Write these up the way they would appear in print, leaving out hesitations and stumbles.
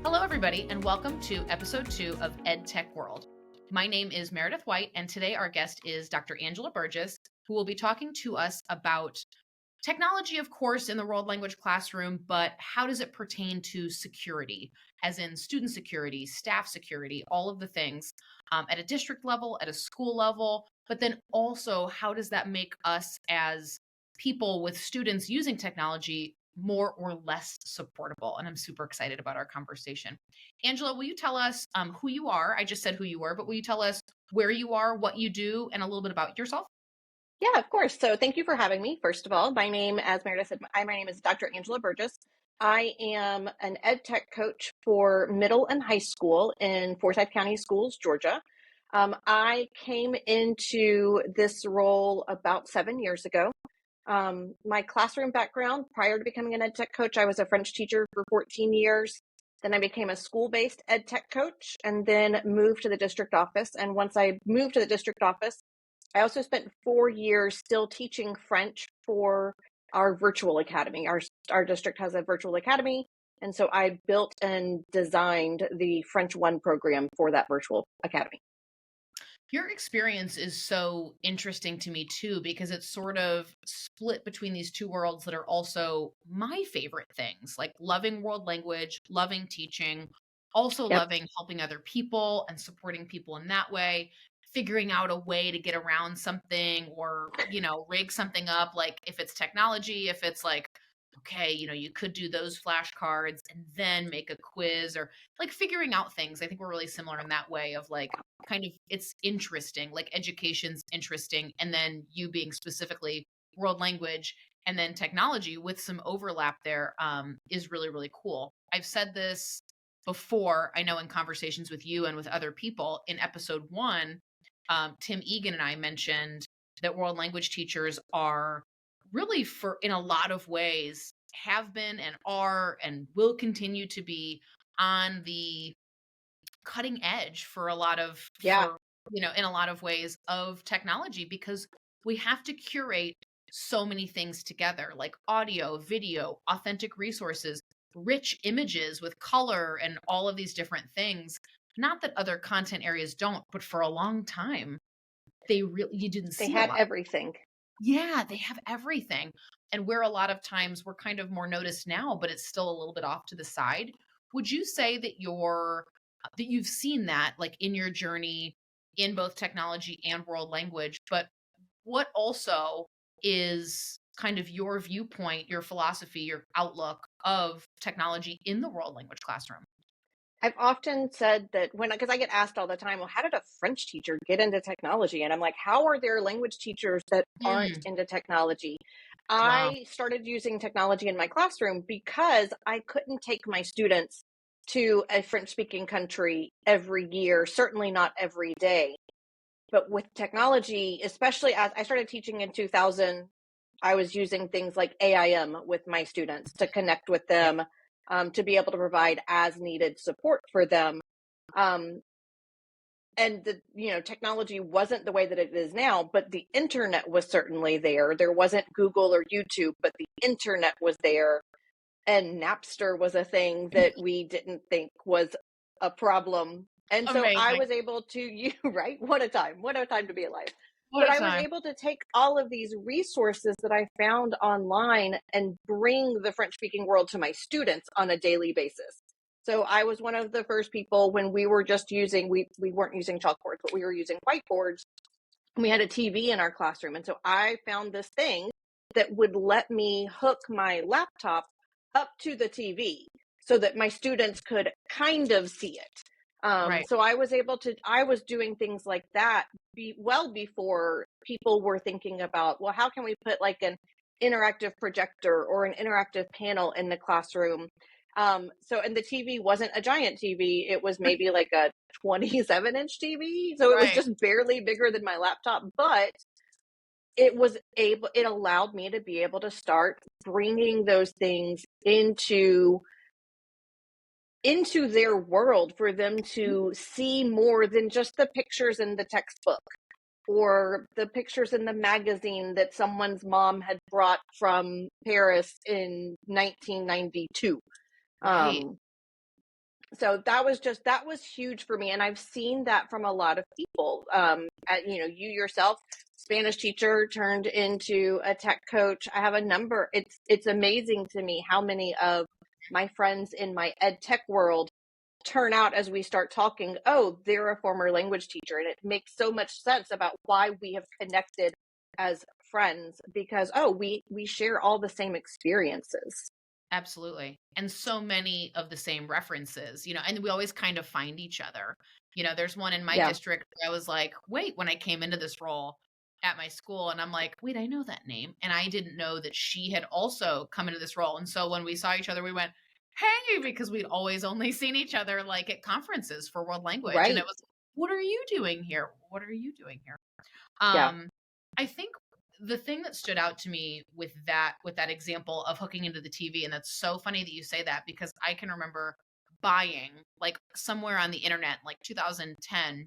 Hello, everybody, and welcome to episode 2 of EdTechWorld. My name is Meredith White, and today our guest is Dr. Angela Burgess, who will be talking to us about technology, of course, in the world language classroom, but how does it pertain to security, as in student security, staff security, all of the things at a district level, at a school level, but then also how does that make us as people with students using technology more or less supportable? And I'm super excited about our conversation. Angela, will you tell us who you are? I just said who you were, but will you tell us where you are, what you do, and a little bit about yourself? Yeah, of course. So thank you for having me. First of all, my name, as Meredith said, my name is Dr. Angela Burgess. I am an ed tech coach for middle and high school in Forsyth County Schools, Georgia. I came into this role about 7 years ago. My classroom background, prior to becoming an ed tech coach, I was a French teacher for 14 years. Then I became a school-based ed tech coach and then moved to the district office. And once I moved to the district office, I also spent 4 years still teaching French for our virtual academy. Our district has a virtual academy. And so I built and designed the French 1 program for that virtual academy. Your experience is so interesting to me too, because it's sort of split between these two worlds that are also my favorite things, like loving world language, loving teaching, also Yep. loving helping other people and supporting people in that way, figuring out a way to get around something or, rig something up, like if it's technology, if it's like, okay, you could do those flashcards and then make a quiz or like figuring out things. I think we're really similar in that way of like, kind of it's interesting, like education's interesting, and then you being specifically world language and then technology with some overlap there is really, really cool. I've said this before, I know in conversations with you and with other people. In episode 1, Tim Egan and I mentioned that world language teachers are really, for in a lot of ways, have been and are and will continue to be on the cutting edge for a lot of Yeah. in a lot of ways of technology, because we have to curate so many things together, like audio, video, authentic resources, rich images with color and all of these different things. Not that other content areas don't, but for a long time you didn't They see a had lot. everything. Yeah, they have everything. And where a lot of times we're kind of more noticed now, but it's still a little bit off to the side. Would you say that you've seen that like in your journey in both technology and world language, but what also is kind of your viewpoint, your philosophy, your outlook of technology in the world language classroom? I've often said that because I get asked all the time, well, how did a French teacher get into technology? And I'm like, how are there language teachers that aren't Mm, into technology? wow. I started using technology in my classroom because I couldn't take my students to a French speaking country every year, certainly not every day. But with technology, especially as I started teaching in 2000, I was using things like AIM with my students to connect with them, to be able to provide as needed support for them. Um, and technology wasn't the way that it is now, but the internet was certainly there. There wasn't Google or YouTube, but the internet was there. And Napster was a thing that we didn't think was a problem. And so I Amazing. was able to, right? What a time to be alive. What But a I was time. able to take all of these resources that I found online and bring the French speaking world to my students on a daily basis. So I was one of the first people when we were just we weren't using chalkboards, but we were using whiteboards. We had a TV in our classroom. And so I found this thing that would let me hook my laptop up to the TV so that my students could kind of see it. Right. So I was doing things like that well before people were thinking about, well, how can we put like an interactive projector or an interactive panel in the classroom? And the TV wasn't a giant TV. It was maybe like a 27-inch TV. So it was Right. just barely bigger than my laptop, but it allowed me to be able to start bringing those things into their world for them to see more than just the pictures in the textbook or the pictures in the magazine that someone's mom had brought from Paris in 1992. Right. Um, So that was huge for me. And I've seen that from a lot of people. You yourself, Spanish teacher turned into a tech coach. I have a number. It's amazing to me how many of my friends in my ed tech world turn out as we start talking, oh, they're a former language teacher. And it makes so much sense about why we have connected as friends, because, oh, we share all the same experiences. Absolutely. And so many of the same references, and we always kind of find each other. There's one in my Yeah, district where I was like, wait, when I came into this role at my school, and I'm like, wait, I know that name. And I didn't know that she had also come into this role. And so when we saw each other, we went, hey, because we'd always only seen each other like at conferences for world language. And it right. was, what are you doing here? What are you doing here? Yeah, I think the thing that stood out to me with that example of hooking into the TV, and that's so funny that you say that, because I can remember buying, like, somewhere on the internet, like 2010,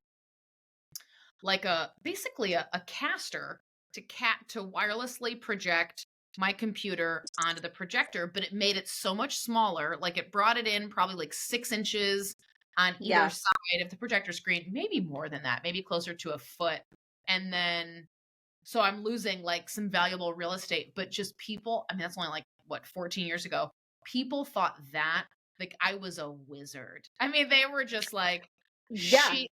like basically a caster to wirelessly project my computer onto the projector, but it made it so much smaller. Like, it brought it in probably like 6 inches on either yeah, side of the projector screen, maybe more than that, maybe closer to a foot. And then so I'm losing like some valuable real estate, but just people, I mean, that's only like what, 14 years ago. People thought that like I was a wizard. I mean, they were just like, yeah.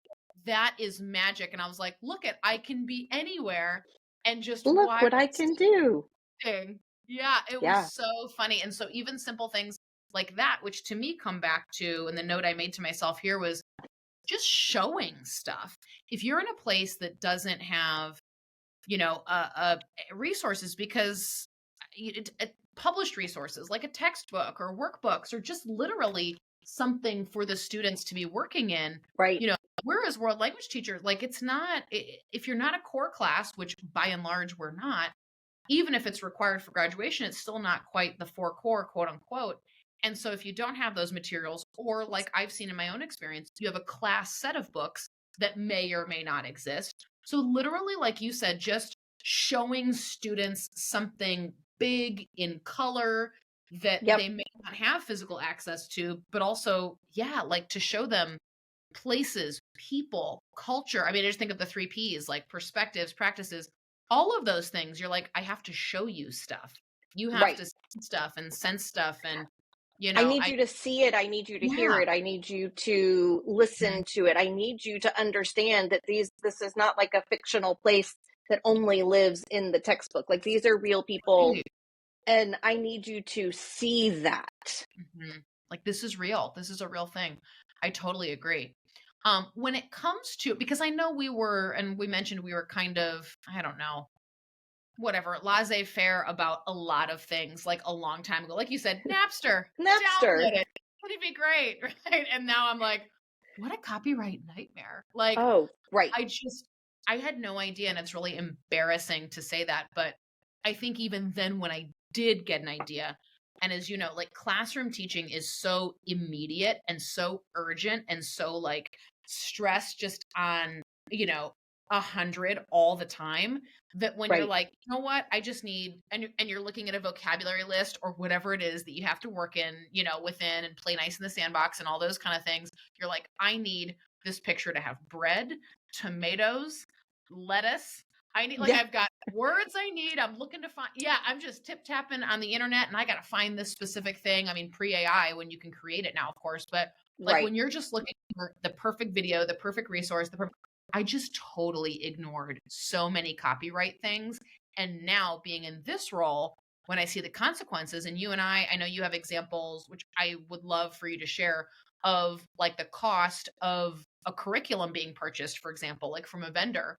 that is magic. And I was like, look at, I can be anywhere and just Look wire what I can do. thing. Yeah, it was Yeah, so funny. And so even simple things like that, which to me come back to, and the note I made to myself here was just showing stuff. If you're in a place that doesn't have resources, because published resources like a textbook or workbooks or just literally something for the students to be working in, right, we're as world language teachers, like, it's not, if you're not a core class, which by and large we're not, even if it's required for graduation, it's still not quite the four core, quote unquote. And so if you don't have those materials, or like I've seen in my own experience, you have a class set of books that may or may not exist. So literally, like you said, just showing students something big in color that yep, they may not have physical access to, but also, yeah, like to show them places, people, culture. I mean, I just think of the 3 Ps, like perspectives, practices, all of those things. You're like, I have to show you stuff. You have right. to see stuff and sense stuff. And, I need you to see it. I need you to hear yeah. it. I need you to listen Mhm. to it. I need you to understand that this is not like a fictional place that only lives in the textbook. Like, these are real people, Right. and I need you to see that. Mhm. Like, this is real. This is a real thing. I totally agree. When it comes to, because I know and we mentioned we were kind of, I don't know, whatever, laissez-faire about a lot of things like a long time ago. Like you said, Napster, Napster. download it. It'd be great, right? And now I'm like, what a copyright nightmare. Like, Oh, right, I had no idea, and it's really embarrassing to say that, but I think even then when I did get an idea, and as you know, like, classroom teaching is so immediate and so urgent and so like stress just on, 100 all the time, that when you're right, like, you know what, I just need, and you're looking at a vocabulary list or whatever it is that you have to work in, within, and play nice in the sandbox and all those kind of things, you're like, I need this picture to have bread, tomatoes, lettuce. I need, like, yeah, I've got words I need. I'm looking to find, yeah, I'm just tip tapping on the internet and I got to find this specific thing. I mean, pre AI, when you can create it now, of course, but like right. when you're just looking for the perfect video, the perfect resource, I just totally ignored so many copyright things. And now being in this role, when I see the consequences, and you and I know you have examples, which I would love for you to share, of like the cost of a curriculum being purchased, for example, like from a vendor.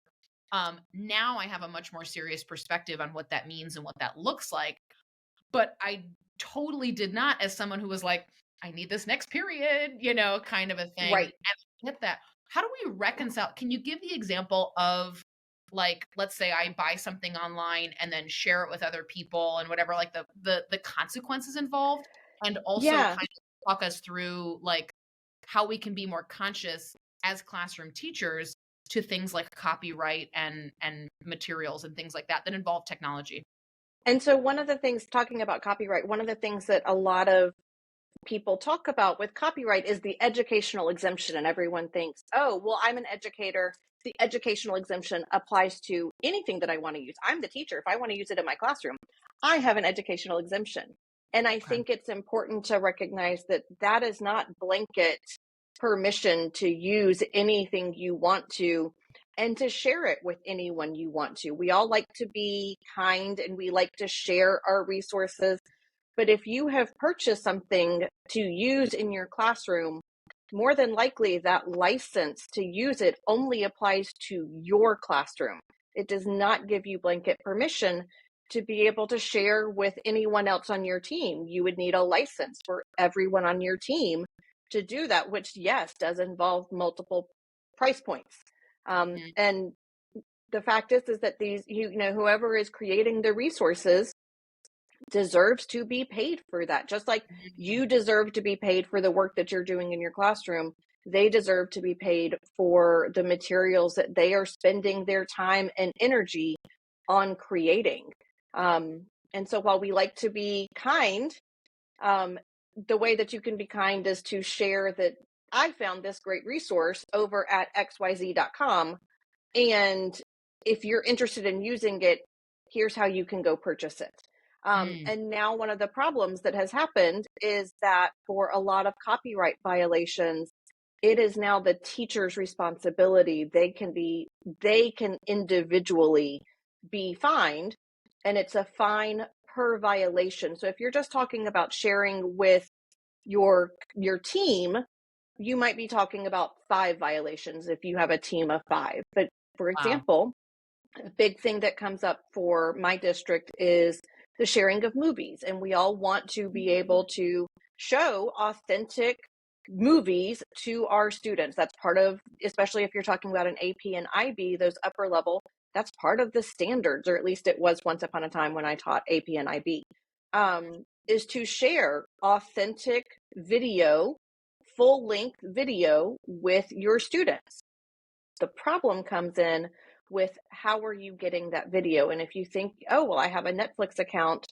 Now I have a much more serious perspective on what that means and what that looks like. But I totally did not, as someone who was like, I need this next period, kind of a thing. And Right. I get that. How do we reconcile? Can you give the example of, like, let's say I buy something online and then share it with other people and whatever, like the consequences involved, and also Yeah. kind of talk us through like how we can be more conscious as classroom teachers to things like copyright and materials and things like that that involve technology. And so one of the things, talking about copyright, one of the things that a lot of people talk about with copyright is the educational exemption. And everyone thinks, oh, well, I'm an educator. The educational exemption applies to anything that I want to use. I'm the teacher. If I want to use it in my classroom, I have an educational exemption. And I Okay. think it's important to recognize that that is not blanket permission to use anything you want to and to share it with anyone you want to. We all like to be kind and we like to share our resources. But if you have purchased something to use in your classroom, more than likely that license to use it only applies to your classroom. It does not give you blanket permission to be able to share with anyone else on your team. You would need a license for everyone on your team to do that, which, yes, does involve multiple price points. And the fact is that these, whoever is creating the resources deserves to be paid for that. Just like you deserve to be paid for the work that you're doing in your classroom, they deserve to be paid for the materials that they are spending their time and energy on creating. And so while we like to be kind, the way that you can be kind is to share that I found this great resource over at xyz.com. And if you're interested in using it, here's how you can go purchase it. And now one of the problems that has happened is that for a lot of copyright violations, it is now the teacher's responsibility. They can individually be fined, and it's a fine per violation. So if you're just talking about sharing with your team, you might be talking about 5 violations if you have a team of 5. But for example, a big thing that comes up for my district is the sharing of movies. And we all want to be able to show authentic movies to our students. That's part of, especially if you're talking about an AP and IB, those upper level, that's part of the standards, or at least it was once upon a time when I taught AP and IB, is to share authentic video, full-length video with your students. The problem comes in with how are you getting that video? And if you think, oh, well, I have a Netflix account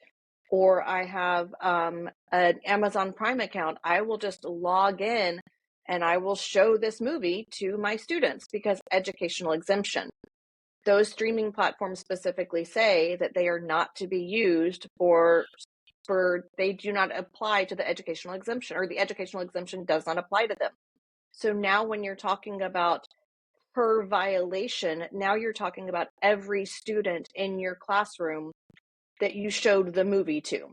or I have an Amazon Prime account, I will just log in and I will show this movie to my students because educational exemption. Those streaming platforms specifically say that they are not to be used they do not apply to the educational exemption, or the educational exemption does not apply to them. So now when you're talking about per violation, now you're talking about every student in your classroom that you showed the movie to.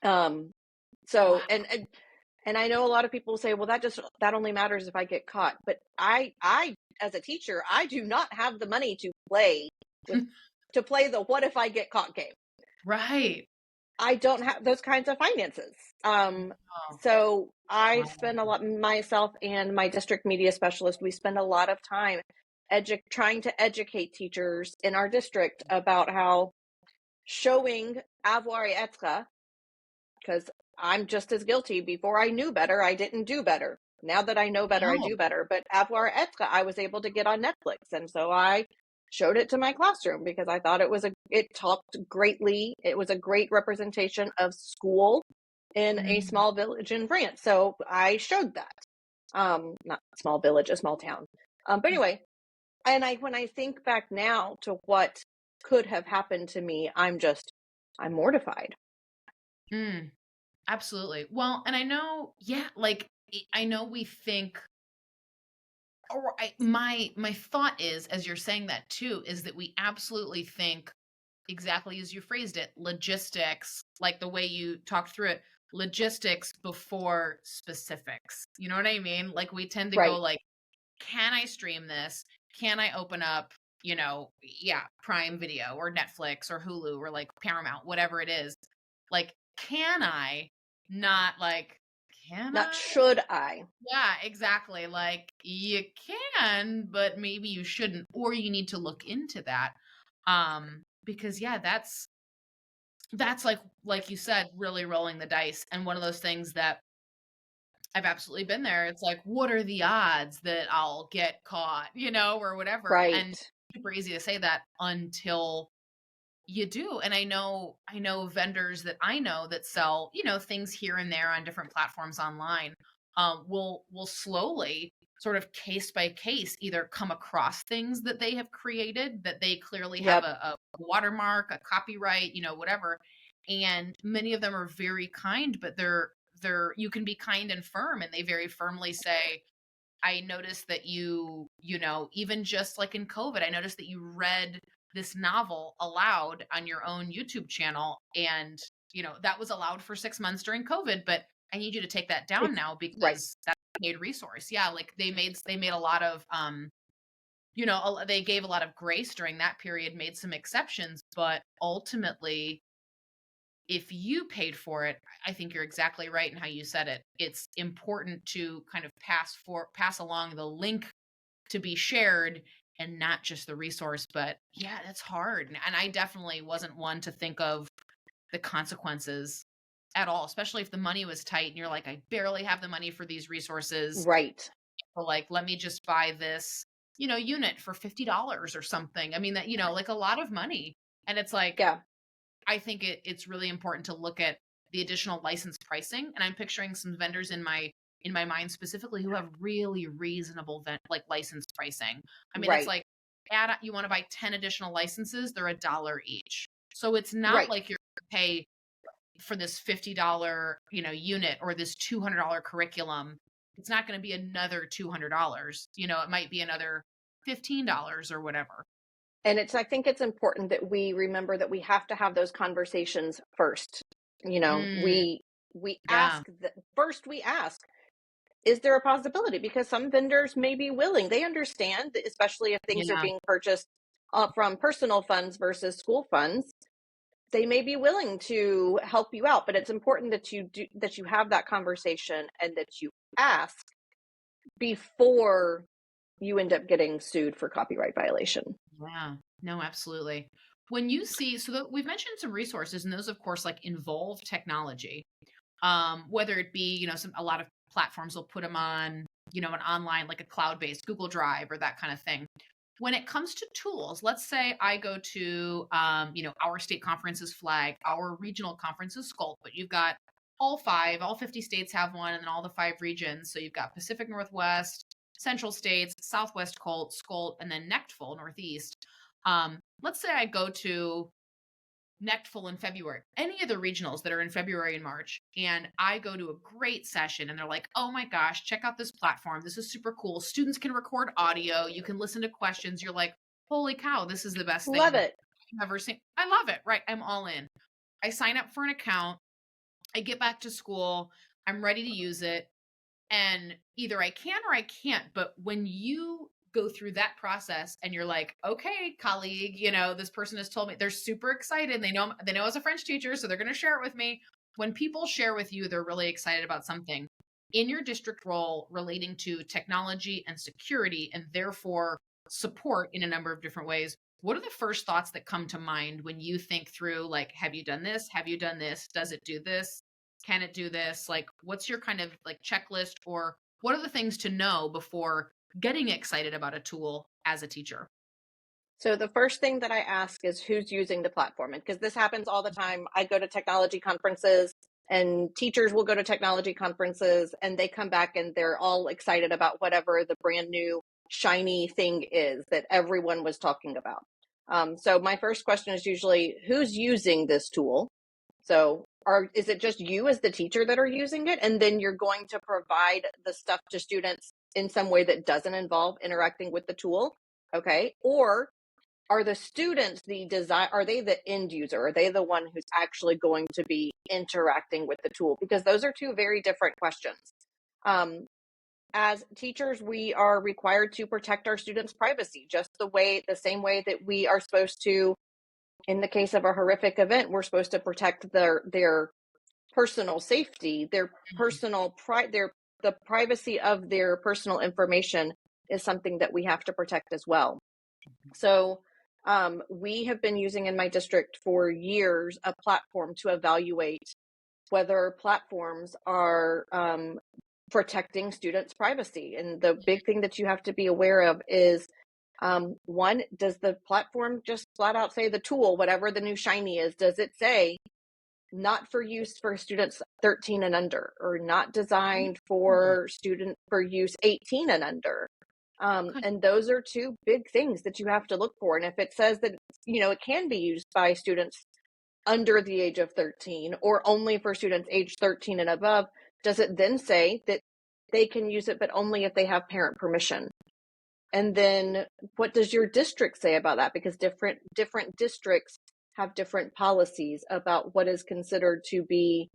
So, Wow. and I know a lot of people say, well, that only matters if I get caught. But I as a teacher, I do not have the money to play the what if I get caught game. Right. I don't have those kinds of finances. So I spend a lot, myself and my district media specialist, we spend a lot of time trying to educate teachers in our district about how showing avoir et être, because I'm just as guilty. Before I knew better, I didn't do better. Now that I know better, I do better. But avoir être, I was able to get on Netflix. And so I showed it to my classroom because I thought it talked greatly. It was a great representation of school in a small village in France. So I showed that. Not small village, a small town. But anyway, and when I think back now to what could have happened to me, I'm mortified. Absolutely. Well, and I know, I know we think, or my thought is, as you're saying that too, is that we absolutely think exactly as you phrased it, logistics, like the way you talked through it, logistics before specifics. You know what I mean? Like we tend to go like, can I stream this? Can I open up, Prime Video or Netflix or Hulu or like Paramount, whatever it is? Like, can I? Not like, can Not I? should I? Yeah, exactly. Like you can, but maybe you shouldn't, or you need to look into that. Because that's like you said, really rolling the dice. And one of those things that I've absolutely been there. It's like, what are the odds that I'll get caught, or whatever. Right. And super easy to say that until You do. And I know vendors that I know that sell, things here and there on different platforms online, will slowly sort of case by case either come across things that they have created that they clearly have Yep. a watermark, a copyright, whatever. And many of them are very kind, but they're you can be kind and firm, and they very firmly say, I noticed that even just like in COVID, I noticed that you read this novel aloud on your own YouTube channel. And, that was allowed for 6 months during COVID, but I need you to take that down now Right. because that's a paid resource. Yeah. Like they made a lot of, they gave a lot of grace during that period, made some exceptions, but ultimately, if you paid for it, I think you're exactly right in how you said it. It's important to kind of pass along the link to be shared and not just the resource. But yeah, that's hard. And I definitely wasn't one to think of the consequences at all, especially if the money was tight and you're like, I barely have the money for these resources. Right. Or like, let me just buy this, unit for $50 or something. I mean, that, like a lot of money. And it's like, Yeah. I think it's really important to look at the additional license pricing, and I'm picturing some vendors in my mind specifically who have really reasonable like license pricing. I mean, it's Right. like you want to buy 10 additional licenses, they're $1 each. So it's not Right. like you're going to pay for this $50, unit or this $200 curriculum. It's not going to be another $200. It might be another $15 or whatever. And I think it's important that we remember that we have to have those conversations first. Mm, We yeah. ask that first. We ask, is there a possibility? Because some vendors may be willing. They understand, that especially if things are Yeah. being purchased from personal funds versus school funds. They may be willing to help you out, but it's important that you have that conversation and that you ask before you end up getting sued for copyright violation. Yeah, no, absolutely. When you see, so we've mentioned some resources, and those, of course, like involve technology. Whether it be, a lot of platforms will put them on, an online, like a cloud-based Google Drive or that kind of thing. When it comes to tools, let's say I go to, our state conference's flag, our regional conference's Sculpt, but you've got all 50 states have one, and then all the 5 regions. So you've got Pacific Northwest, Central States, Southwest Sculpt, and then NECTFL, Northeast. Let's say I go to NECTFL in February, any of the regionals that are in February and March, and I go to a great session and they're like, oh my gosh, check out this platform. This is super cool. Students can record audio. You can listen to questions. You're like, holy cow, this is the best Love thing it. I've ever seen. I love it. Right. I'm all in. I sign up for an account. I get back to school. I'm ready to use it. And either I can or I can't. But when you go through that process and you're like, okay, colleague, this person has told me, they're super excited. They know I was a French teacher, so they're going to share it with me. When people share with you, they're really excited about something in your district role relating to technology and security, and therefore support in a number of different ways. What are the first thoughts that come to mind when you think through, like, have you done this? Have you done this? Does it do this? Can it do this? Like, what's your kind of like checklist, or what are the things to know before getting excited about a tool as a teacher? So the first thing that I ask is who's using the platform. And because this happens all the time, I go to technology conferences and teachers will go to technology conferences and they come back and they're all excited about whatever the brand new shiny thing is that everyone was talking about. So my first question is usually, who's using this tool? So is it just you as the teacher that are using it? And then you're going to provide the stuff to students in some way that doesn't involve interacting with the tool. Okay. Or are the students are they the end user? Are they the one who's actually going to be interacting with the tool? Because those are two very different questions. As teachers, we are required to protect our students' privacy, just the same way that we are supposed to, in the case of a horrific event, we're supposed to protect their personal safety, their personal the privacy of their personal information is something that we have to protect as well. So we have been using in my district for years a platform to evaluate whether platforms are protecting students' privacy. And the big thing that you have to be aware of is One, does the platform just flat out say the tool, whatever the new shiny is, does it say not for use for students 13 and under, or not designed Oh, for use 18 and under? okay. And those are two big things that you have to look for. And if it says that, it can be used by students under the age of 13 or only for students age 13 and above, does it then say that they can use it, but only if they have parent permission? And then what does your district say about that? Because different districts have different policies about what is considered to be.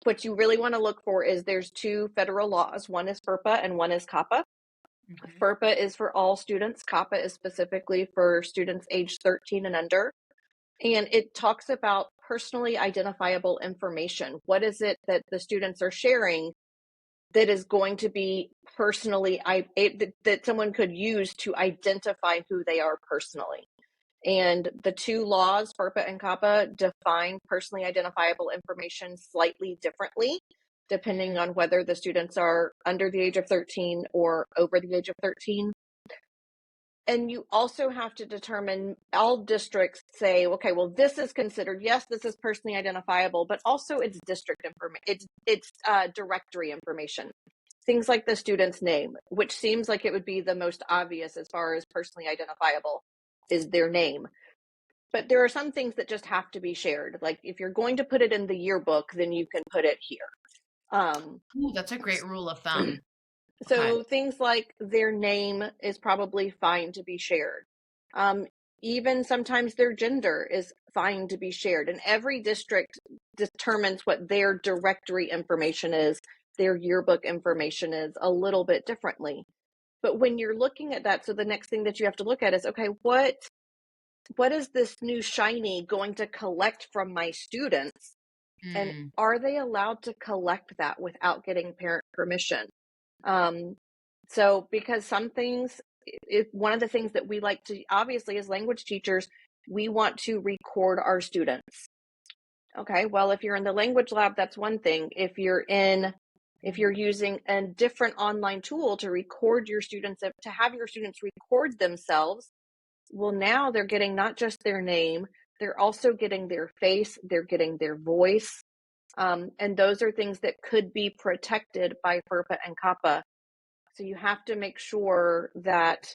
What you really want to look for is there's two federal laws. One is FERPA and one is COPPA. Mhm. FERPA is for all students. COPPA is specifically for students age 13 and under. And it talks about personally identifiable information. What is it that the students are sharing that is going to be personally, that someone could use to identify who they are personally? And the two laws, FERPA and COPPA, define personally identifiable information slightly differently, depending Mm, on whether the students are under the age of 13 or over the age of 13. And you also have to determine, all districts say, okay, well, this is considered, yes, this is personally identifiable, but also it's district information, it's directory information. Things like the student's name, which seems like it would be the most obvious as far as personally identifiable, is their name. But there are some things that just have to be shared. Like if you're going to put it in the yearbook, then you can put it here. Um, ooh, that's a great rule of thumb. Okay. so things like their name is probably fine to be shared. Um, Even sometimes their gender is fine to be shared. And every district determines what their directory information is, their yearbook information is, a little bit differently. But when you're looking at that, so the next thing that you have to look at is, okay, what is this new shiny going to collect from my students? And Mm, are they allowed to collect that without getting parent permission? Um, so because some things, one of the things that we like to, obviously, as language teachers, we want to record our students. Okay, well, if you're in the language lab, that's one thing. If you're using a different online tool to record your students, to have your students record themselves, well, now they're getting not just their name, they're also getting their face, they're getting their voice. And those are things that could be protected by FERPA and COPPA. So you have to make sure that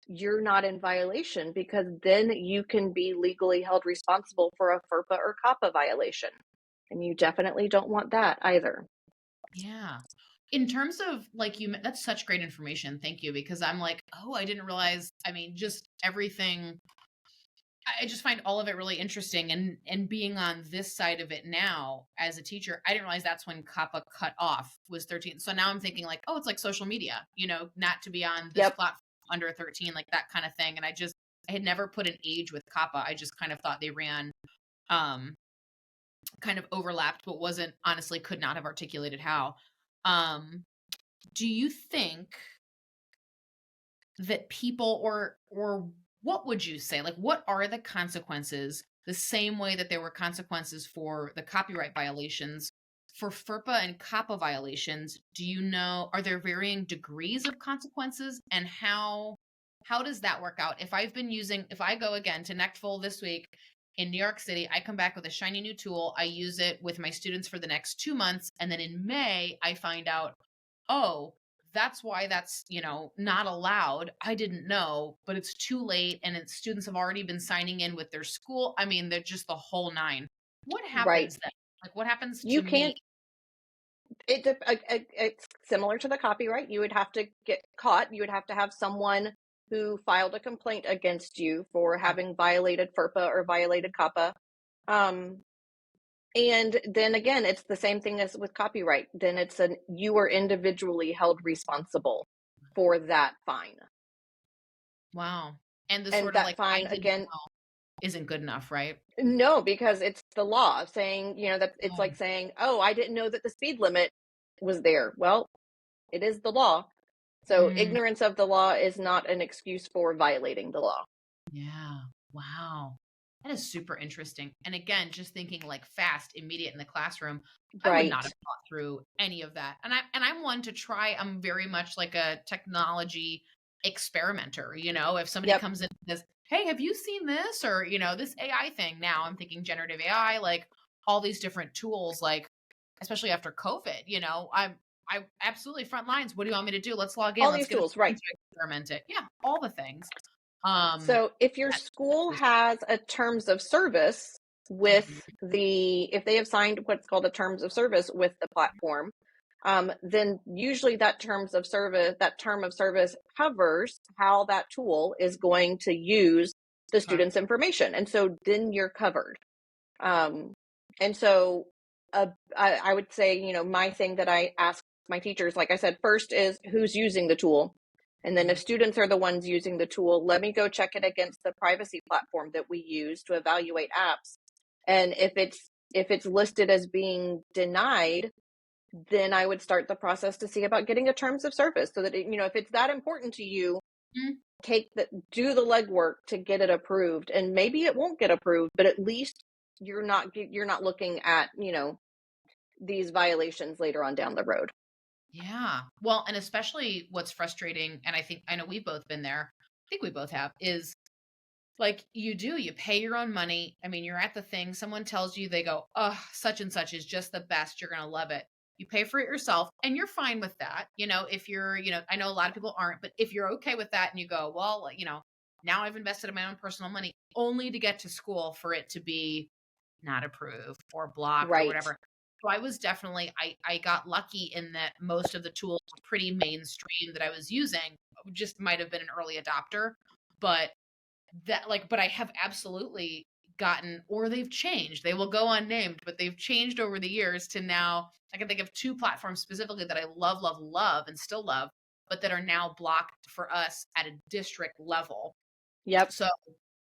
you're not in violation, because then you can be legally held responsible for a FERPA or COPPA violation. And you definitely don't want that either. yeah. In terms of like that's such great information. Thank you. Because I'm like, oh, I didn't realize. I mean, just everything. I just find all of it really interesting. And being on this side of it now as a teacher, I didn't realize that's when COPPA cut off, was 13. So now I'm thinking like, oh, it's like social media, not to be on this Yep. platform under 13, like that kind of thing. And I had never put an age with COPPA. I just kind of thought they ran um kind of overlapped, but wasn't, honestly, could not have articulated how. Um, do you think that people, or what would you say? Like, what are the consequences? The same way that there were consequences for the copyright violations, for FERPA and COPPA violations, do you know, are there varying degrees of consequences, and how does that work out? If I go again to NECTFL this week in New York City, I come back with a shiny new tool. I use it with my students for the next 2 months. And then in May, I find out, oh, that's why that's, not allowed. I didn't know, but it's too late. And students have already been signing in with their school. I mean, they're just the whole nine. What Right. happens then? Like, what happens You to me? can't, it's similar to the copyright. You would have to get caught. You would have to have someone who filed a complaint against you for Okay. having violated FERPA or violated COPPA. Um, And then again, it's the same thing as with copyright. Then you are individually held responsible for that fine. Wow. And the And sort of that like, I fine, didn't again, know isn't good enough, right? no, because it's the law saying, that it's Oh, like saying, oh, I didn't know that the speed limit was there. Well, it is the law. So mm, ignorance of the law is not an excuse for violating the law. yeah. Wow. That is super interesting. And again, just thinking like fast, immediate in the classroom, I would not Right. have thought through any of that. And I'm one to try. I'm very much like a technology. experimenter, if somebody Yep. comes in and says, hey, have you seen this? Or, this AI thing now, I'm thinking generative AI, like all these different tools, like, especially after COVID, I absolutely front lines. What do you want me to do? Let's log in. All Let's these get a tools, right. to experiment it. Yeah, all the things. Um, So if your school has a terms of service mhm, if they have signed what's called a terms of service with the platform, then usually that term of service covers how that tool is going to use the okay. student's information. And so then you're covered. Um, and so I would say, my thing that I ask my teachers, like I said, first is who's using the tool. And then if Mhm. students are the ones using the tool, let me go check it against the privacy platform that we use to evaluate apps. And if it's listed as being denied, then I would start the process to see about getting a terms of service so that if it's that important to you, Mhm. do the legwork to get it approved. And maybe it won't get approved, but at least you're not looking at these violations later on down the road. Yeah. Well, and especially what's frustrating, and I know we've both been there. I think we both have, is like you pay your own money. I mean, you're at the thing, someone tells you, they go, oh, such and such is just the best. You're going to love it. You pay for it yourself and you're fine with that. If you're, I know a lot of people aren't, but if you're okay with that and you go, well, like, now I've invested in my own personal money only to get to school for it to be not approved or blocked or Right. whatever. So I was definitely, I got lucky in that most of the tools were pretty mainstream that I was using. Just might have been an early adopter, but but I have absolutely gotten, or they've changed. They will go unnamed, but they've changed over the years to now. I can think of two platforms specifically that I love, love, love, and still love, but that are now blocked for us at a district level. Yep. So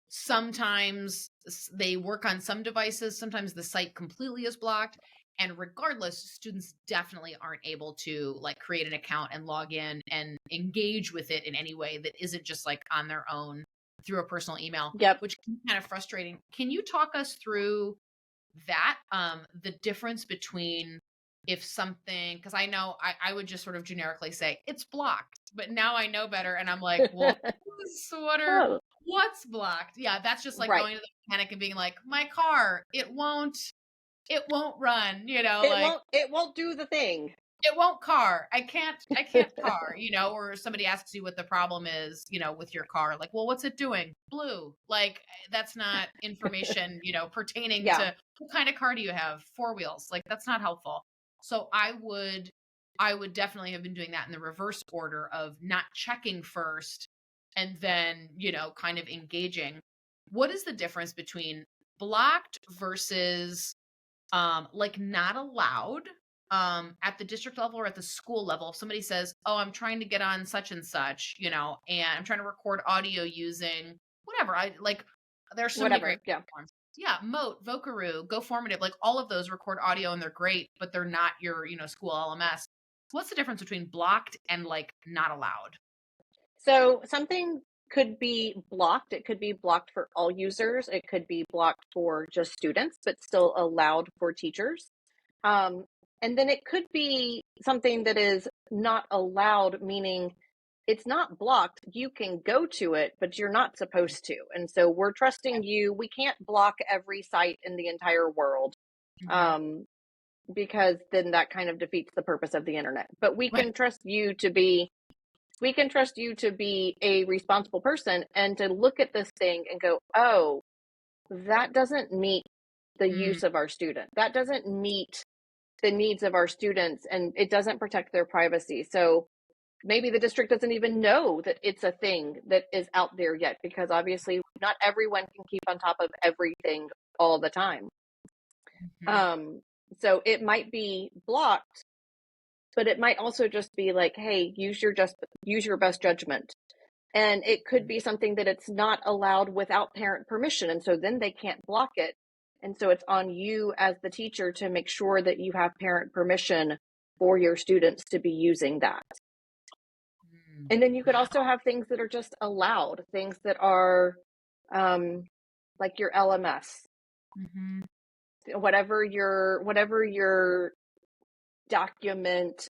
sometimes they work on some devices, sometimes the site completely is blocked. And regardless, students definitely aren't able to like create an account and log in and engage with it in any way that isn't just like on their own through a personal email, Yep. which can be kind of frustrating. Can you talk us through that? The difference between if something, because I know I would just sort of generically say it's blocked, but now I know better and I'm like, well, Oh, what's blocked? Yeah, that's just like right. going to the mechanic and being like, my car, it won't run, It like won't it won't do the thing. it won't car. I can't car, or somebody asks you what the problem is, with your car. Like, well, what's it doing? Blue. Like, that's not information, pertaining Yeah. to what kind of car do you have? Four wheels. Like, that's not helpful. So I would definitely have been doing that in the reverse order of not checking first and then, kind of engaging. What is the difference between blocked versus like not allowed at the district level or at the school level? If somebody says, oh, I'm trying to get on such and such, and I'm trying to record audio using whatever, I like, there's so many Whatever. great Yeah. platforms. Yeah, Moat, Vocaroo, Go Formative, like all of those record audio and they're great, but they're not your, school LMS. What's the difference between blocked and like not allowed? So something could be blocked. It could be blocked for all users. It could be blocked for just students, but still allowed for teachers. Um, and then it could be something that is not allowed, meaning it's not blocked. You can go to it, but you're not supposed to. And so we're trusting you. We can't block every site in the entire world, Hmm. um, because then that kind of defeats the purpose of the internet. But Right. we can trust you to be a responsible person and to look at this thing and go, oh, that doesn't meet the Mm, use of our student. That doesn't meet the needs of our students and it doesn't protect their privacy. So maybe the district doesn't even know that it's a thing that is out there yet, because obviously not everyone can keep on top of everything all the time. mhm, Um, so it might be blocked, but it might also just be like, hey, use your best judgment. And it could be something that it's not allowed without parent permission. And so then they can't block it. And so it's on you as the teacher to make sure that you have parent permission for your students to be using that. mm. And then you could also Wow. have things that are just allowed, things that are um, like your LMS, Hmm. whatever your document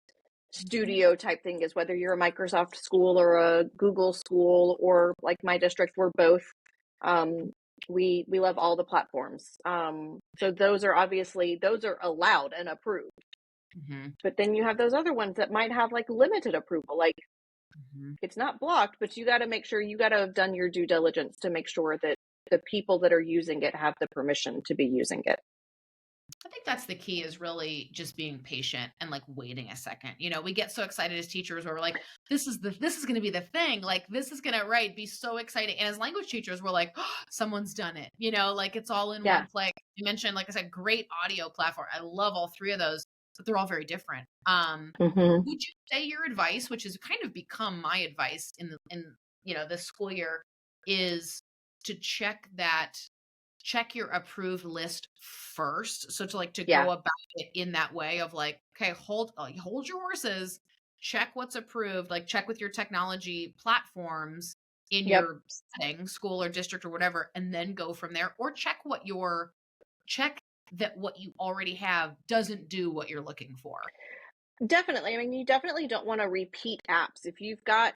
studio type thing is, whether you're a Microsoft school or a Google school, or like my district, we're both. We love all the platforms. So those are allowed and approved. Mm-hmm. But then you have those other ones that might have like limited approval. Like, Mm-hmm. it's not blocked, but you got to make sure, you got to have done your due diligence to make sure that the people that are using it have the permission to be using it. I think that's the key, is really just being patient and like waiting a second. You know, we get so excited as teachers where we're like, this is going to be the thing. Like, this is going to, be so exciting. And as language teachers, we're like, oh, someone's done it, like it's all in Yeah. one place. You mentioned, like I said, great audio platform. I love all three of those, but they're all very different. Mm-hmm. Would you say your advice, which has kind of become my advice in this school year, is to check your approved list first? So to Yeah. go about it in that way of like, okay, hold your horses, check what's approved, like check with your technology platforms in Yep. your setting, school or district or whatever, and then go from there. Or check that what you already have doesn't do what you're looking for. Definitely. I mean, you definitely don't want to repeat apps. If you've got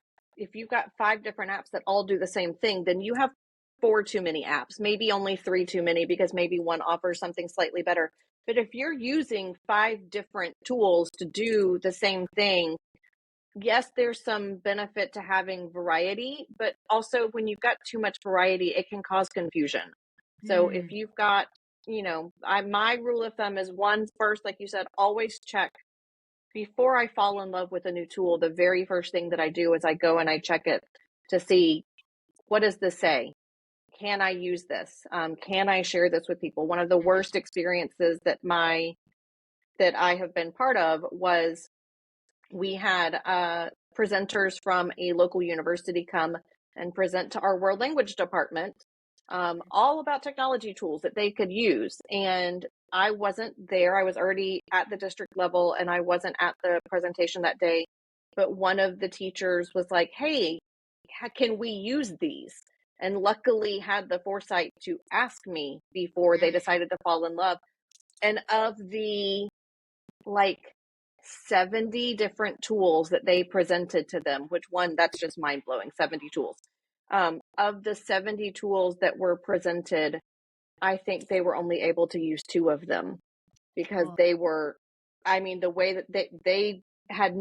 5 different apps that all do the same thing, then you have 4 too many apps, maybe only 3 too many, because maybe one offers something slightly better. But if you're using 5 different tools to do the same thing, yes, there's some benefit to having variety, but also when you've got too much variety, it can cause confusion. So if you've got, my rule of thumb is, one, first, like you said, always check. Before I fall in love with a new tool, the very first thing that I do is I go and I check it to see, what does this say? Can I use this? Can I share this with people? One of the worst experiences that I have been part of was, we had presenters from a local university come and present to our world language department, all about technology tools that they could use. And I wasn't there. I was already at the district level and I wasn't at the presentation that day. But one of the teachers was like, hey, can we use these? And luckily had the foresight to ask me before they decided to fall in love. And of the like 70 different tools that they presented to them, which, one, that's just mind blowing, 70 tools. Of the 70 tools that were presented, I think they were only able to use 2 of them, because they were, the way that they had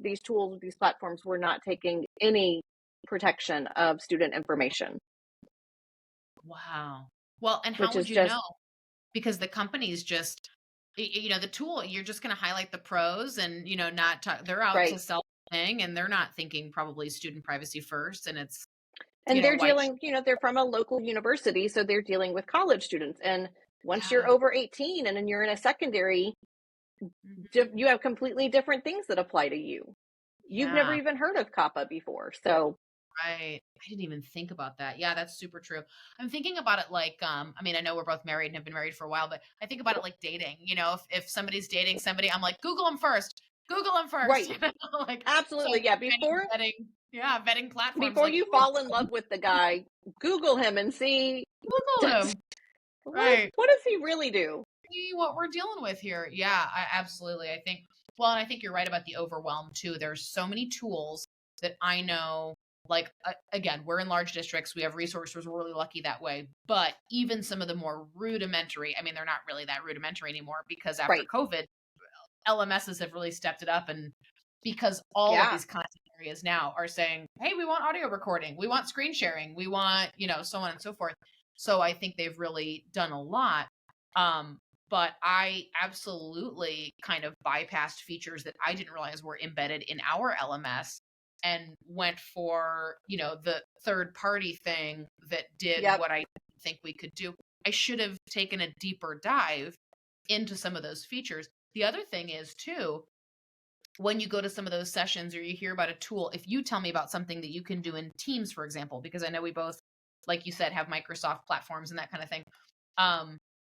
these tools, these platforms were not taking any protection of student information. Wow. Well, and how Which would is you just know? Because the companies just, the tool, you're just going to highlight the pros and, not talk, they're out to right. sell the thing, and they're not thinking probably student privacy first. And it's, And they're white. dealing, they're from a local university, so they're dealing with college students. And once you're Yeah. over 18 and then you're in a secondary, you have completely different things that apply to you. You've never Yeah. even heard of COPPA before. So Right. I didn't even think about that. Yeah, that's super true. I'm thinking about it like, I know we're both married and have been married for a while, but I think about it like dating. If somebody's dating somebody, I'm like, Google them first. Google them first. right. Like, so Absolutely. Yeah. vetting platforms, Before like you fall in love with the guy, Google him and see, Google them. Right. what does he really do? See what we're dealing with here. Yeah, absolutely. I think, and I think you're right about the overwhelm too. There's so many tools that I know, like, again, we're in large districts. We have resources. We're really lucky that way. But even some of the more rudimentary, they're not really that rudimentary anymore, because after Right. COVID, LMSs have really stepped it up. And because all of these content areas now are saying, hey, we want audio recording, we want screen sharing, we want, so on and so forth. So I think they've really done a lot. But I absolutely kind of bypassed features that I didn't realize were embedded in our LMS, and went for, the third party thing that did what I didn't think we could do. I should have taken a deeper dive into some of those features. The other thing is too, when you go to some of those sessions or you hear about a tool, if you tell me about something that you can do in Teams, for example, because I know we both, like you said, have Microsoft platforms and that kind of thing.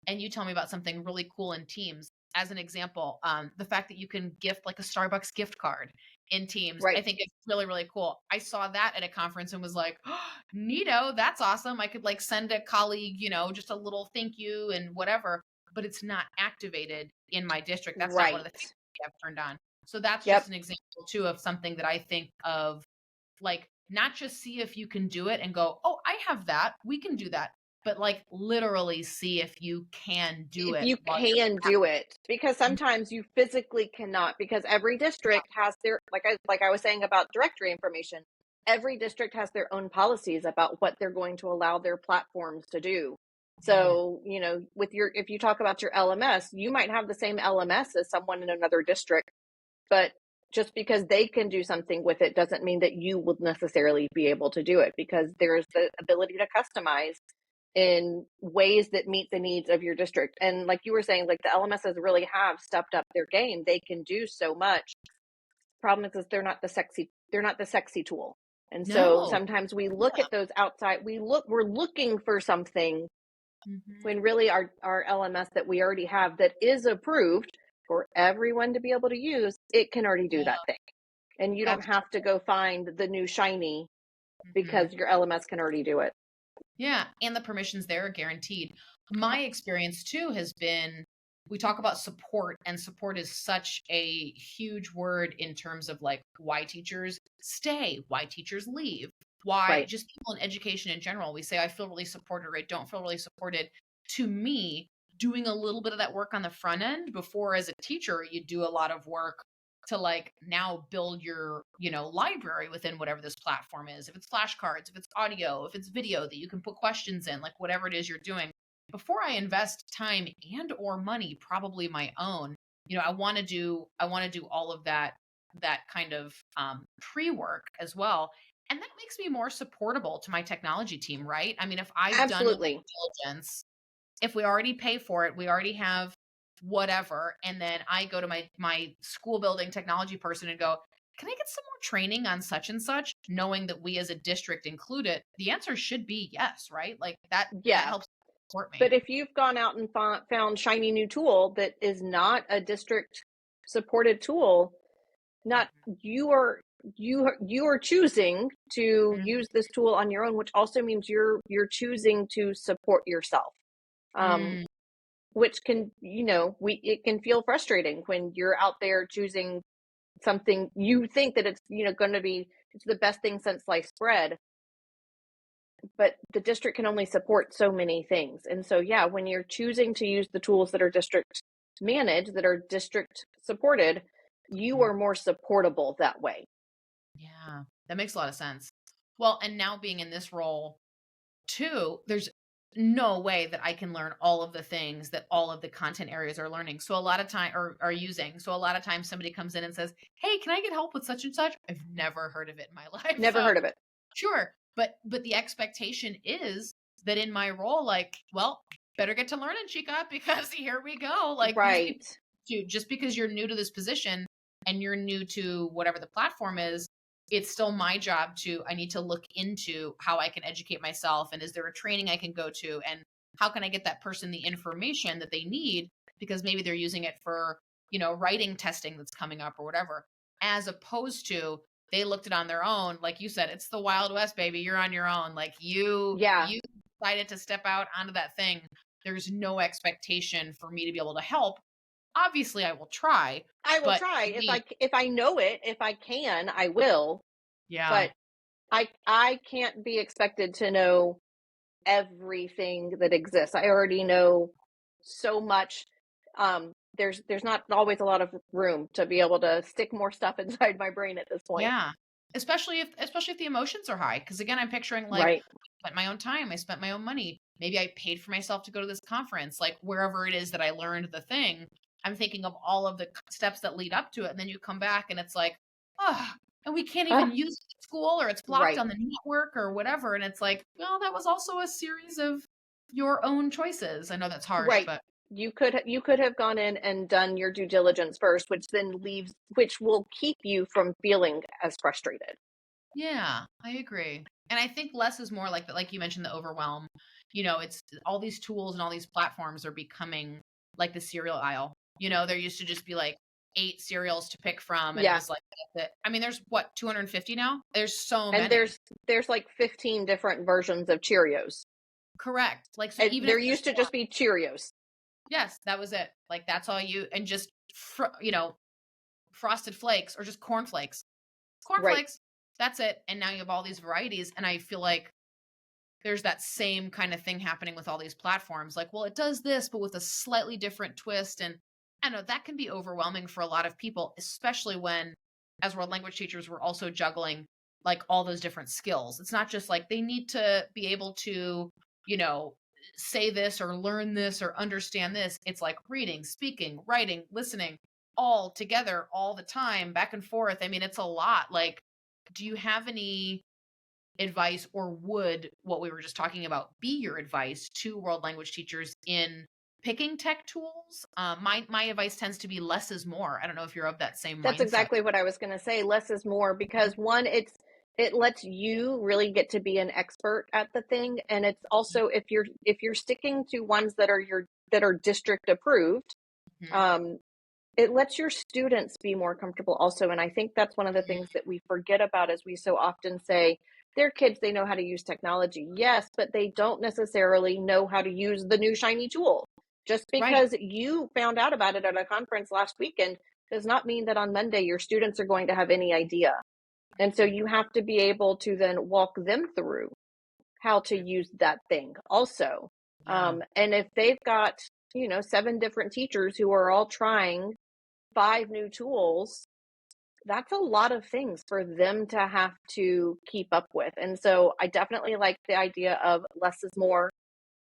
And you tell me about something really cool in Teams. As an example, the fact that you can gift like a Starbucks gift card in Teams, I think it's really, really cool. I saw that at a conference and was like, oh, neato, that's awesome. I could like send a colleague, just a little thank you and whatever, but it's not activated in my district. That's not one of the things we have turned on. So that's Yep. just an example too of something that I think of, like, not just see if you can do it and go, oh, I have that, we can do that, but like literally see if you can do If it you while can do it, because you're. sometimes you physically cannot, because every district has their, like I was saying about directory information, every district has their own policies about what they're going to allow their platforms to do. Mhm. So, with if you talk about your LMS, you might have the same LMS as someone in another district, but just because they can do something with it doesn't mean that you will necessarily be able to do it, because there's the ability to customize in ways that meet the needs of your district. And like you were saying, like the LMSs really have stepped up their game. They can do so much. Problem is they're not the sexy tool. And so No. sometimes we look at those outside, we're looking for something Mhm. when really our LMS that we already have that is approved for everyone to be able to use, it can already do Yeah, that thing. And you don't that's have to go find the new shiny, mhm. because your LMS can already do it. Yeah, and the permissions there are guaranteed. My experience too has been, we talk about support, and support is such a huge word in terms of like why teachers stay, why teachers leave, why Right. just people in education in general. We say, I feel really supported, or I don't feel really supported. To me, doing a little bit of that work on the front end before, as a teacher, you do a lot of work to like now build your, library within whatever this platform is. If it's flashcards, if it's audio, if it's video that you can put questions in, like whatever it is you're doing, before I invest time and or money, probably my own, I want to do all of that kind of pre-work as well. And that makes me more supportable to my technology team, right? I mean, if I've done the Absolutely. due diligence, if we already pay for it, we already have whatever, and then I go to my school building technology person and go, "Can I get some more training on such and such?" Knowing that we as a district include it, the answer should be yes, right? Like that Yeah. helps support me. But if you've gone out and found shiny new tool that is not a district supported tool, not you are choosing to Mhm. use this tool on your own, which also means you're choosing to support yourself. Um, Mm, which can, it can feel frustrating when you're out there choosing something you think that it's, going to be, it's the best thing since sliced bread, but the district can only support so many things. And so, yeah, when you're choosing to use the tools that are district managed, that are district supported, you mhm. are more supportable that way. Yeah, that makes a lot of sense. Well, and now being in this role too, there's no way that I can learn all of the things that all of the content areas are learning. So a lot of time, or are using. So a lot of times somebody comes in and says, "Hey, can I get help with such and such?" I've never heard of it in my life. Never So heard of it. sure, but the expectation is that in my role, like, well, better get to learning, chica, because here we go. Like these Right. people, just because you're new to this position and you're new to whatever the platform is, it's still my job to, I need to look into how I can educate myself, and is there a training I can go to, and how can I get that person the information that they need, because maybe they're using it for, writing testing that's coming up or whatever, as opposed to they looked it on their own. Like you said, it's the Wild West, baby. You're on your own. Like Yeah. you decided to step out onto that thing. There's no expectation for me to be able to help. Obviously, I will try, I will but try. to me, If I know it, if I can, I will, yeah, but I can't be expected to know everything that exists. I already know so much. There's not always a lot of room to be able to stick more stuff inside my brain at this point. yeah. Especially if the emotions are high. Because again, I'm picturing like Right. I spent my own time, I spent my own money. Maybe I paid for myself to go to this conference, like wherever it is that I learned the thing. I'm thinking of all of the steps that lead up to it, and then you come back and it's like, oh, and we can't even Ah, use it at school, or it's blocked right. on the network or whatever. And it's like, well, that was also a series of your own choices. I know that's harsh, Right. but You could have gone in and done your due diligence first, which will keep you from feeling as frustrated. yeah, I agree. And I think less is more, like you mentioned, the overwhelm. It's all these tools and all these platforms are becoming like the cereal aisle. There used to just be like 8 cereals to pick from, and it Yeah. was like that's it. I mean, there's what, 250 now? There's so And many. there's like 15 different versions of Cheerios. Correct. Like, so And even there if there's used to more, just be Cheerios. yes, that was it. Like that's all you, and just Frosted Flakes or just cornflakes. Right. Cornflakes. That's it. And now you have all these varieties. And I feel like there's that same kind of thing happening with all these platforms. Like, well, it does this, but with a slightly different twist. And I know that can be overwhelming for a lot of people, especially when, as world language teachers, we're also juggling like all those different skills. It's not just like they need to be able to, you know, say this or learn this or understand this. It's like reading, speaking, writing, listening all together all the time, back and forth. I mean, it's a lot. Like, do you have any advice, or would what we were just talking about be your advice to world language teachers in picking tech tools? My advice tends to be less is more. I don't know if you're of that same That's mindset. exactly what I was going to say. Less is more, because one, it lets you really get to be an expert at the thing, and it's also, if you're sticking to ones that are district approved, Mhm. it lets your students be more comfortable also. And I think that's one of the things that we forget about, as we so often say, they're kids, they know how to use technology. Yes, but they don't necessarily know how to use the new shiny tool. Just Right. because you found out about it at a conference last weekend does not mean that on Monday your students are going to have any idea. And so you have to be able to then walk them through how to use that thing also. Yeah. And if they've got, 7 different teachers who are all trying 5 new tools, that's a lot of things for them to have to keep up with. And so I definitely like the idea of less is more,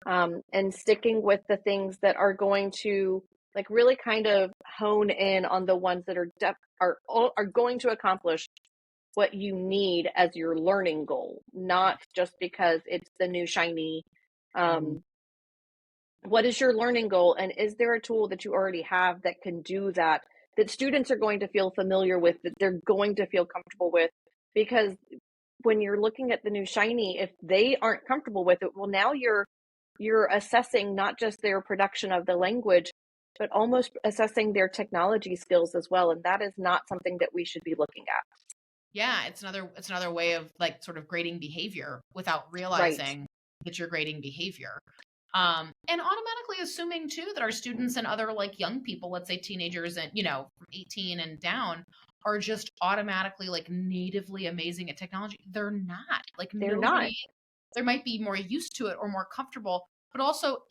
and sticking with the things that are going to like really kind of hone in on the ones that are going to accomplish what you need as your learning goal, not just because it's the new shiny. Mhm. What is your learning goal, and is there a tool that you already have that can do that, that students are going to feel familiar with, that they're going to feel comfortable with? Because when you're looking at the new shiny, if they aren't comfortable with it, well, now you're assessing not just their production of the language, but almost assessing their technology skills as well, and that is not something that we should be looking at. Yeah, it's another way of like sort of grading behavior without Right. realizing that you're grading behavior. And automatically assuming too that our students and other like young people, let's say teenagers and from 18 and down, are just automatically like natively amazing at technology. They're not. Like They're not. nobody, there might be more used to it or more comfortable, but also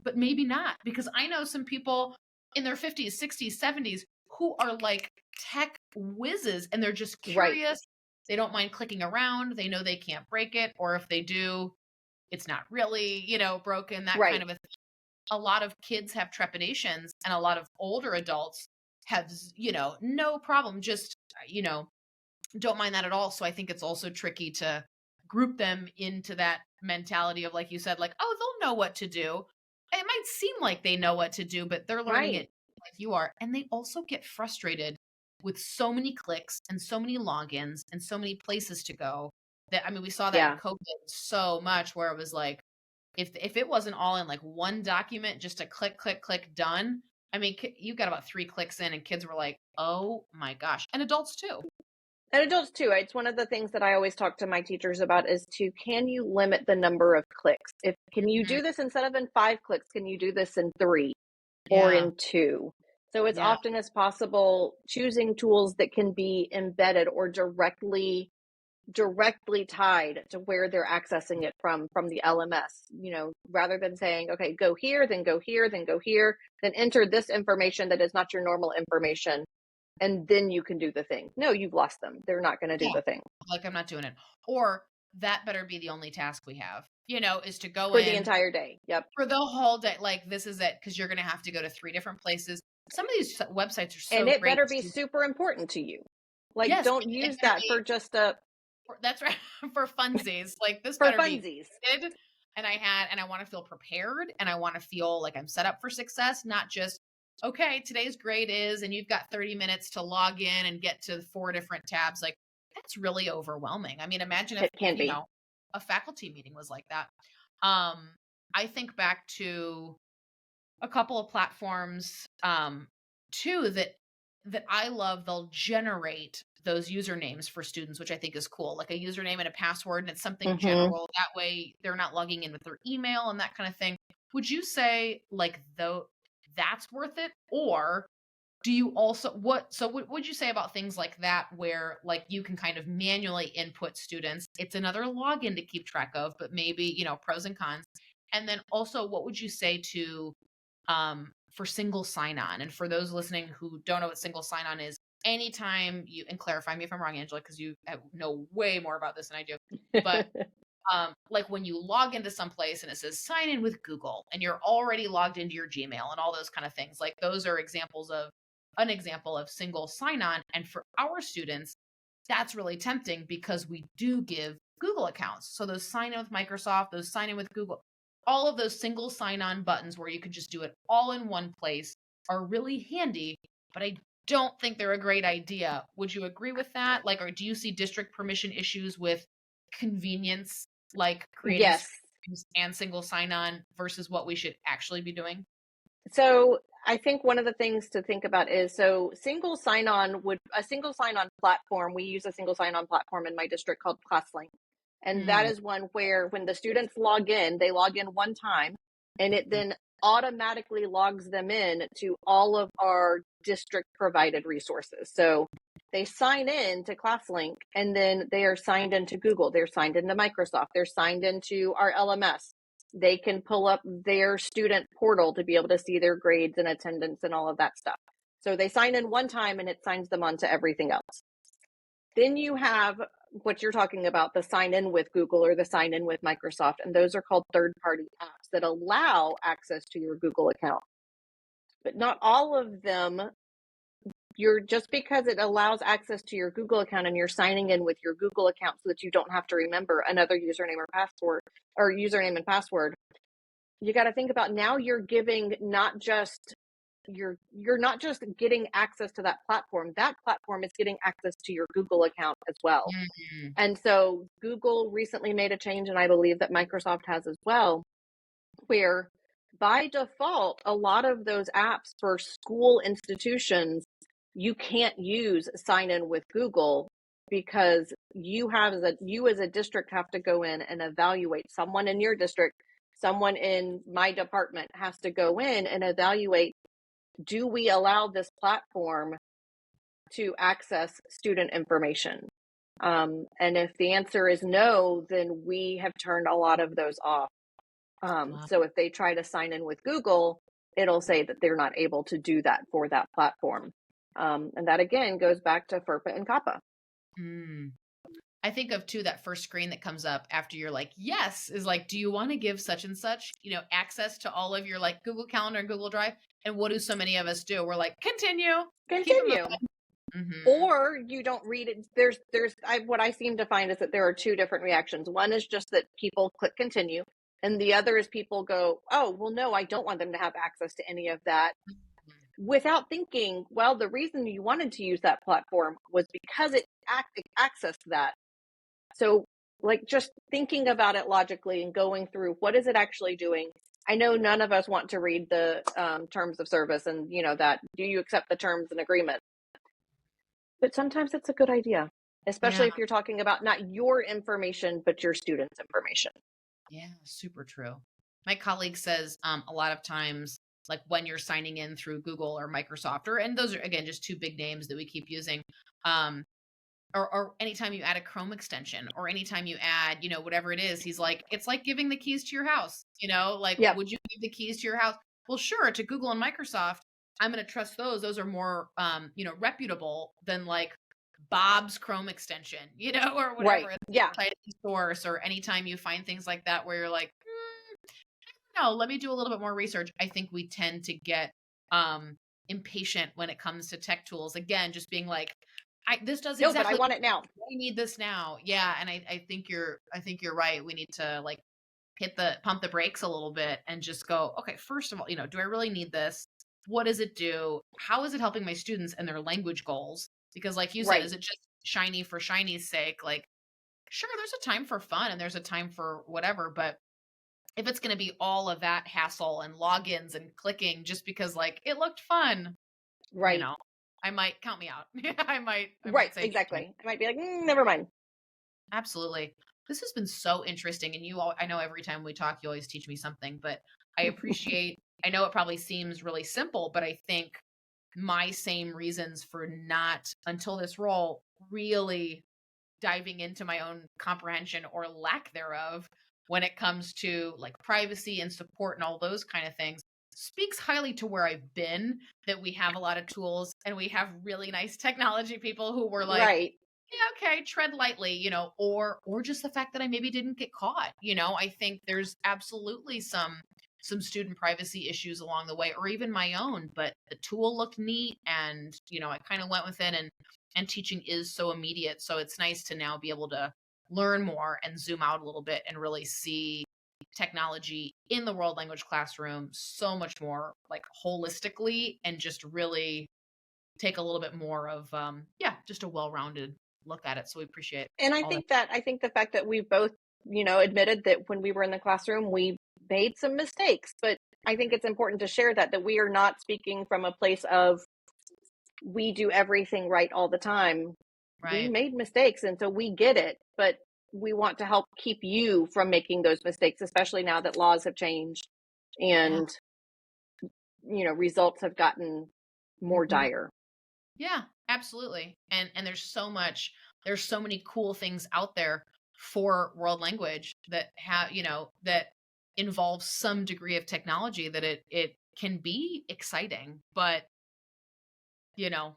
but maybe not, because I know some people in their 50s, 60s, 70s who are like tech whizzes, and they're just Right. curious. They don't mind clicking around. They know they can't break it, or if they do, it's not really, broken, that kind Right. of a thing. A lot of kids have trepidations, and a lot of older adults have, no problem, just, don't mind that at all. So I think it's also tricky to group them into that mentality of, like you said, like, oh, they'll know what to do. It might seem like they know what to do, but they're learning Right. it like you are. And they also get frustrated with so many clicks and so many logins and so many places to go that, I mean, we saw that in Yeah. COVID so much, where it was like, if it wasn't all in like one document, just a click, click, click, done. I mean, you got about 3 clicks in, and kids were like, "Oh my gosh," and adults too. And adults too. It's one of the things that I always talk to my teachers about, is can you limit the number of clicks? Can you Mhm. do this instead of in 5 clicks? Can you do this in 3 or Yeah, in 2? So it's yeah, often as possible choosing tools that can be embedded or directly tied to where they're accessing it from the LMS, rather than saying, okay, go here, then go here, then go here, then enter this information that is not your normal information, and then you can do the thing. No, you've lost them. They're not going to do yeah. the thing Like, I'm not doing it. Or that better be the only task we have, is to go for the in entire day. Yep. for the whole day. Like, this is it, because you're going to have to go to 3 different places. Some of these websites are And so it great. better be super important to you. Like, Yes, don't it use better that be. for just a That's right. For funsies. Like, this for better be funsies. good. And I want to feel prepared, and I want to feel like I'm set up for success, not just, okay, today's grade is, and you've got 30 minutes to log in and get to 4 different tabs. Like, that's really overwhelming. I mean, imagine if, It can be. a faculty meeting was like that. Um, I think back to a couple of platforms too that I love. They'll generate those usernames for students, which I think is cool, like a username and a password, and it's something Hmm. general. That way they're not logging in with their email and that kind of thing. Would you say like though that's worth it, or do you also what would you say about things like that where like you can kind of manually input students? It's another login to keep track of, but maybe, pros and cons. And then also what would you say to for single sign-on? And for those listening who don't know what single sign-on is, anytime you, and clarify me if I'm wrong, Angela, because you know way more about this than I do, but like when you log into some place and it says sign in with Google and you're already logged into your Gmail and all those kind of things, like those are examples of an example of single sign-on. And for our students, that's really tempting because we do give Google accounts. So those sign in with Microsoft, those sign in with Google, all of those single sign-on buttons where you could just do it all in one place are really handy, but I don't think they're a great idea. Would you agree with that? Like, or do you see district permission issues with convenience, like creating Yes. streams and single sign-on versus what we should actually be doing? So I think one of the things to think about is, a single sign-on platform, we use a single sign-on platform in my district called ClassLink. And that is one where when the students log in, they log in one time and it then automatically logs them in to all of our district provided resources. So they sign in to ClassLink and then they are signed into Google, they're signed into Microsoft, they're signed into our LMS. They can pull up their student portal to be able to see their grades and attendance and all of that stuff. So they sign in one time and it signs them onto everything else. Then you have what you're talking about, the sign in with Google or the sign in with Microsoft. And those are called third-party apps that allow access to your Google account. But not all of them, just because it allows access to your Google account and you're signing in with your Google account so that you don't have to remember another username or username and password, you got to think about now you're giving you're not just getting access to that platform is getting access to your Google account as well. Mm-hmm. And so Google recently made a change, and I believe that Microsoft has as well, where by default, a lot of those apps for school institutions, you can't use sign in with Google because you as a district have to go in and evaluate. Someone in your district, someone in my department has to go in and evaluate, do we allow this platform to access student information? And if the answer is no, then we have turned a lot of those off. So if they try to sign in with Google, it'll say that they're not able to do that for that platform. And that again goes back to FERPA and COPPA. I think of too, that first screen that comes up after you're like, yes, is like, do you want to give such and such, access to all of your like Google Calendar and Google Drive? And what do so many of us do? We're like, continue. Mm-hmm. Or you don't read it. What I seem to find is that there are two different reactions. One is just that people click continue. And the other is people go, oh, well, no, I don't want them to have access to any of that. Without thinking, well, the reason you wanted to use that platform was because it accessed that. So like just thinking about it logically and going through, what is it actually doing? I know none of us want to read the terms of service and, that, do you accept the terms and agreement? But sometimes it's a good idea, especially if you're talking about not your information, but your students' information. Yeah, super true. My colleague says a lot of times, like when you're signing in through Google or Microsoft, and those are, again, just two big names that we keep using, or anytime you add a Chrome extension or anytime you add, whatever it is, he's like, it's like giving the keys to your house, Would you give the keys to your house? Well, sure, to Google and Microsoft, I'm going to trust those. Those are more, reputable than like Bob's Chrome extension, or whatever. Right. Yeah. Source, or anytime you find things like that where you're like, no, let me do a little bit more research. I think we tend to get impatient when it comes to tech tools. Again, just being like, this does exactly. No, but I want it now. I need this now. Yeah, and I think you're right. We need to like pump the brakes a little bit and just go, okay, first of all, do I really need this? What does it do? How is it helping my students and their language goals? Because like you said, is it just shiny for shiny's sake? Like, sure, there's a time for fun and there's a time for whatever, but if it's going to be all of that hassle and logins and clicking just because like it looked fun, right? I might count me out. I might say exactly. I might be like, never mind. Absolutely. This has been so interesting, and I know every time we talk, you always teach me something, but I appreciate. I know it probably seems really simple, but I think my same reasons for not, until this role, really diving into my own comprehension or lack thereof when it comes to like privacy and support and all those kind of things, speaks highly to where I've been, that we have a lot of tools and we have really nice technology people who were like, Right. yeah, okay, tread lightly, or just the fact that I maybe didn't get caught. I think there's absolutely some student privacy issues along the way, or even my own, but the tool looked neat, and I kind of went with it, and teaching is so immediate, so it's nice to now be able to learn more and zoom out a little bit and really see technology in the world language classroom so much more like holistically, and just really take a little bit more of just a well-rounded look at it. So we appreciate And I all that. think the fact that we both, admitted that when we were in the classroom, we made some mistakes, but I think it's important to share that we are not speaking from a place of we do everything right all the time. We Right. made mistakes, and so we get it, but we want to help keep you from making those mistakes, especially now that laws have changed and, results have gotten more Mhm. dire. Yeah, absolutely. And there's so many cool things out there for world language that have, that involve some degree of technology, that it can be exciting. But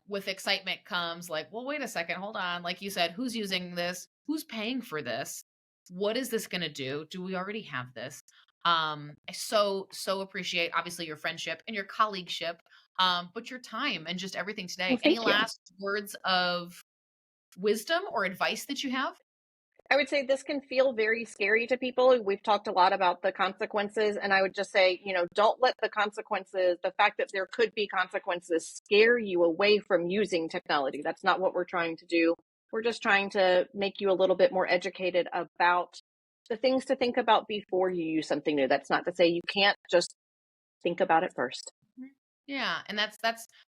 with excitement comes like, well, wait a second, hold on. Like you said, who's using this? Who's paying for this? What is this going to do? Do we already have this? I so appreciate obviously your friendship and your colleagueship, but your time and just everything Well, today. Any thank you. last words of wisdom or advice that you have? I would say this can feel very scary to people. We've talked a lot about the consequences, and I would just say, don't let the consequences, the fact that there could be consequences, scare you away from using technology. That's not what we're trying to do. We're just trying to make you a little bit more educated about the things to think about before you use something new. That's not to say you can't, just think about it first. Yeah, and that's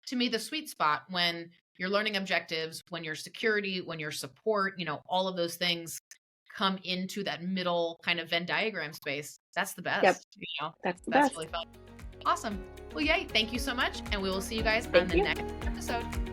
to me the sweet spot when your learning objectives, when your security, when your support, all of those things come into that middle kind of Venn diagram space. That's the Yep, best. that's the That's best. really fun. Awesome. Well, yay, thank you so much, and we will see you guys on Thank the you. next episode.